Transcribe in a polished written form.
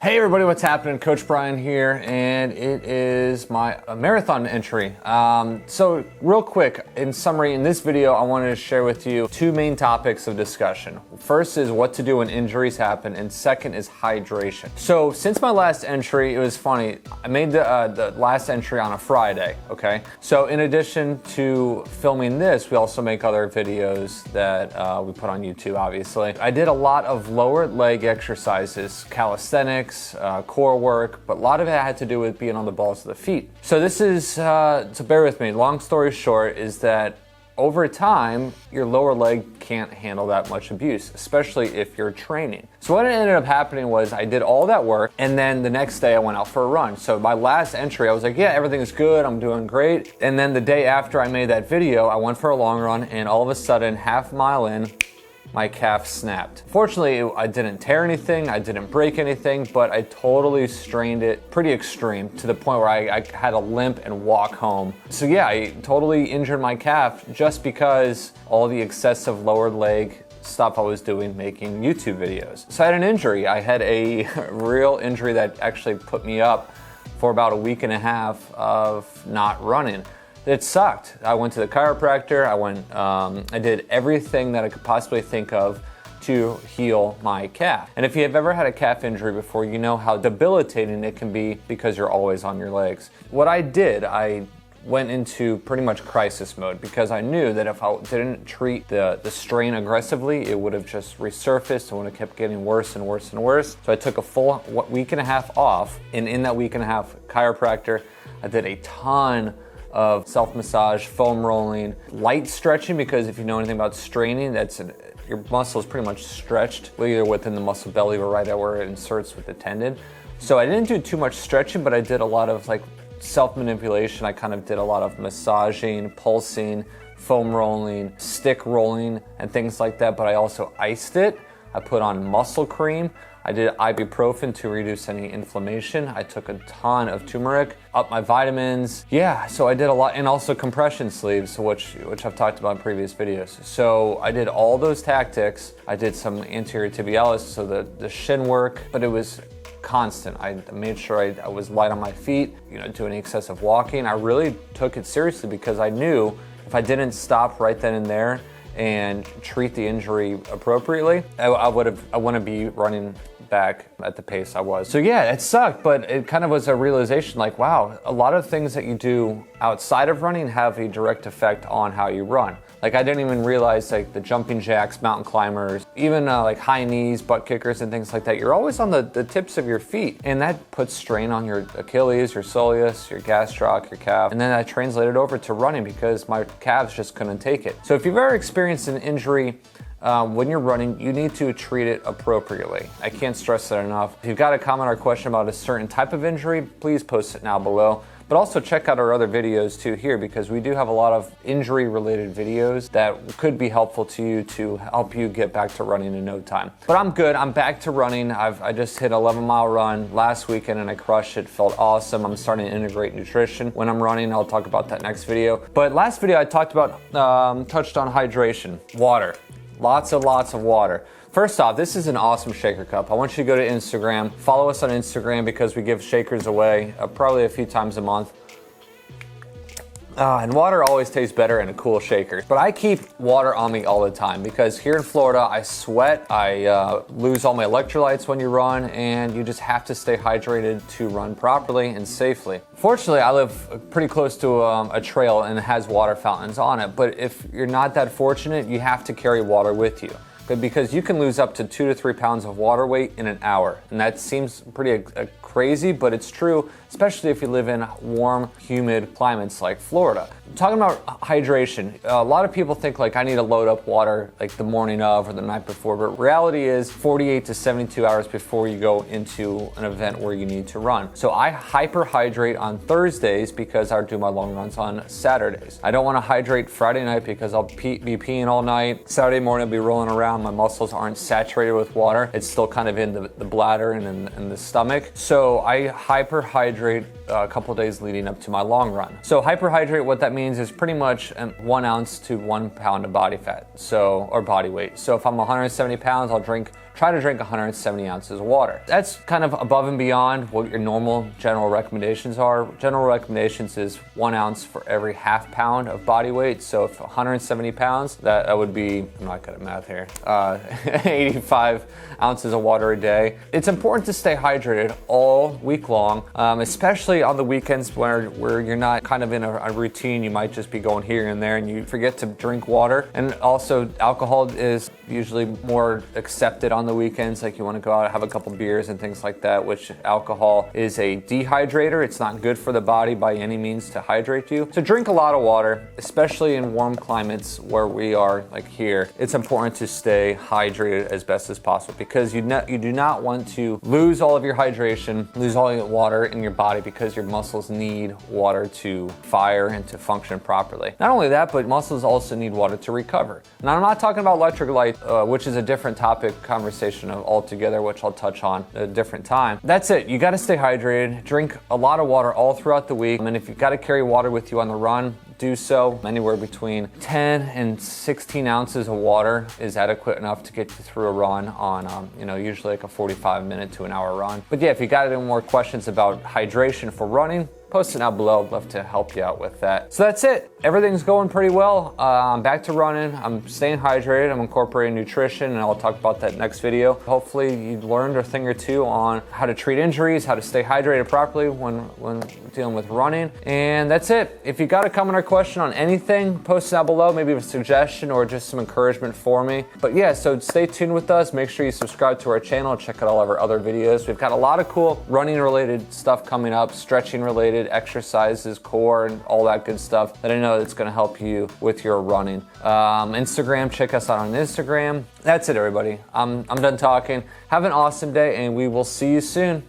Hey everybody, what's happening? Coach Brian here, and it is my marathon entry. So real quick, in summary, in this video, I wanted to share with you two main topics of discussion. First is what to do when injuries happen, and second is hydration. So since my last entry, it was funny, I made the last entry on a Friday, okay? So in addition to filming this, we also make other videos that we put on YouTube, obviously. I did a lot of lower leg exercises, calisthenics, core work, but a lot of it had to do with being on the balls of the feet. So this is, so bear with me, long story short is that over time, your lower leg can't handle that much abuse, especially if you're training. So what ended up happening was I did all that work, and then the next day I went out for a run. So my last entry, I was like, yeah, everything is good, I'm doing great. And then the day after I made that video, I went for a long run, and all of a sudden, half mile in, my calf snapped. Fortunately, I didn't tear anything, I didn't break anything, but I totally strained it pretty extreme to the point where I had to limp and walk home. So yeah, I totally injured my calf just because all the excessive lower leg stuff I was doing making YouTube videos. So I had an injury. I had a real injury that actually put me up for about a week and a half of not running. It sucked. I went to the chiropractor, I did everything that I could possibly think of to heal my calf. And if you have ever had a calf injury before, you know how debilitating it can be because you're always on your legs. What I did, I went into pretty much crisis mode because I knew that if I didn't treat the strain aggressively, it would have just resurfaced and would have kept getting worse and worse and worse. So I took a full week and a half off, and in that week and a half, chiropractor, I did a ton of self-massage, foam rolling, light stretching, because if you know anything about straining, your muscle is pretty much stretched, either within the muscle belly or right there where it inserts with the tendon. So I didn't do too much stretching, but I did a lot of like self-manipulation. I kind of did a lot of massaging, pulsing, foam rolling, stick rolling, and things like that, but I also iced it. I put on muscle cream. I did ibuprofen to reduce any inflammation. I took a ton of turmeric, up my vitamins. Yeah, so I did a lot, and also compression sleeves, which I've talked about in previous videos. So I did all those tactics. I did some anterior tibialis, so the shin work, but it was constant. I made sure I was light on my feet, doing excessive walking. I really took it seriously because I knew if I didn't stop right then and there and treat the injury appropriately, I wouldn't be running back at the pace I was. So yeah, it sucked, but it kind of was a realization like, wow, a lot of things that you do outside of running have a direct effect on how you run. Like I didn't even realize like the jumping jacks, mountain climbers, even like high knees, butt kickers and things like that, you're always on the tips of your feet, and that puts strain on your Achilles, your soleus, your gastroc, your calf, and then I translated over to running because my calves just couldn't take it. So if you've ever experienced an injury when you're running, you need to treat it appropriately. I can't stress that enough. If you've got a comment or question about a certain type of injury, please post it now below. But also check out our other videos too here, because we do have a lot of injury related videos that could be helpful to you to help you get back to running in no time. But I'm good, I'm back to running. I just hit an 11-mile run last weekend and I crushed it, felt awesome. I'm starting to integrate nutrition when I'm running. I'll talk about that next video. But last video I talked about, touched on hydration, water. Lots of water. First off, this is an awesome shaker cup. I want you to go to Instagram, follow us on Instagram because we give shakers away probably a few times a month. And water always tastes better in a cool shaker. But I keep water on me all the time because here in Florida, I sweat, I lose all my electrolytes when you run, and you just have to stay hydrated to run properly and safely. Fortunately, I live pretty close to a trail and it has water fountains on it, but if you're not that fortunate, you have to carry water with you. But because you can lose up to 2 to 3 pounds of water weight in an hour. And that seems pretty crazy, but it's true, especially if you live in warm, humid climates like Florida. Talking about hydration, a lot of people think like I need to load up water like the morning of or the night before, but reality is 48 to 72 hours before you go into an event where you need to run. So I hyperhydrate on Thursdays because I do my long runs on Saturdays. I don't want to hydrate Friday night because I'll be peeing all night. Saturday morning I'll be rolling around, my muscles aren't saturated with water. It's still kind of in the bladder and in the stomach. So I hyperhydrate a couple of days leading up to my long run. So hyperhydrate, what that means is pretty much 1 ounce to 1 pound of body fat, or body weight. So if I'm 170 pounds, I'll drink try to drink 170 ounces of water. That's kind of above and beyond what your normal general recommendations are. General recommendations is 1 ounce for every half pound of body weight. So if 170 pounds, that would be, I'm not good at math here, 85 ounces of water a day. It's important to stay hydrated all week long, especially on the weekends where you're not kind of in a routine. You might just be going here and there and you forget to drink water. And also alcohol is usually more accepted on the weekends. Like you want to go out and have a couple beers and things like that, which alcohol is a dehydrator. It's not good for the body by any means to hydrate you. So drink a lot of water, especially in warm climates where we are, like here. It's important to stay hydrated as best as possible because you do not want to lose all of your hydration, lose all your water in your body because your muscles need water to fire and to function properly. Not only that, but muscles also need water to recover. Now, I'm not talking about electrolyte, which is a different topic conversation altogether, which I'll touch on at a different time. That's it. You got to stay hydrated. Drink a lot of water all throughout the week. And if you've got to carry water with you on the run, do so. Anywhere between 10 and 16 ounces of water is adequate enough to get you through a run on, usually like a 45-minute to an hour run. But yeah, if you got any more questions about hydration for running, post it down below. I'd love to help you out with that. So that's it. Everything's going pretty well. I'm back to running. I'm staying hydrated. I'm incorporating nutrition, and I'll talk about that next video. Hopefully you learned a thing or two on how to treat injuries, how to stay hydrated properly when dealing with running. And that's it. If you got a comment or question on anything, post it down below, maybe a suggestion or just some encouragement for me. But yeah, so stay tuned with us. Make sure you subscribe to our channel. Check out all of our other videos. We've got a lot of cool running related stuff coming up, stretching related, exercises, core, and all that good stuff that I know that's going to help you with your running. Instagram, check us out on Instagram. That's it, everybody. I'm done talking. Have an awesome day, and we will see you soon.